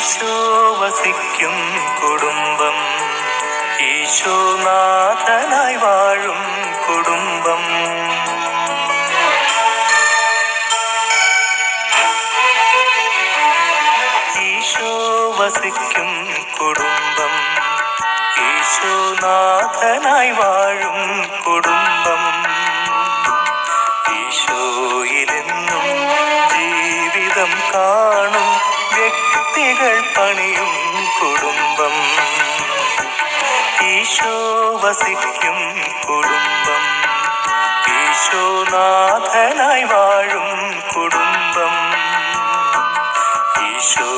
ഈശോ വസിക്കും കുടുംബം, ഈശോനാഥനായി വാഴും കുടുംബം. ഈശോ വസിക്കും കുടുംബം, ഈശോനാഥനായി വാഴും കുടുംബം. ഈശോയിലെന്നും ജീവിതം കാണും വ്യക്തികൾ പണിയും കുടുംബം. ഈശോ വസിക്കും കുടുംബം, ഈശോനാഥനായി വാഴും കുടുംബം. ഈശോ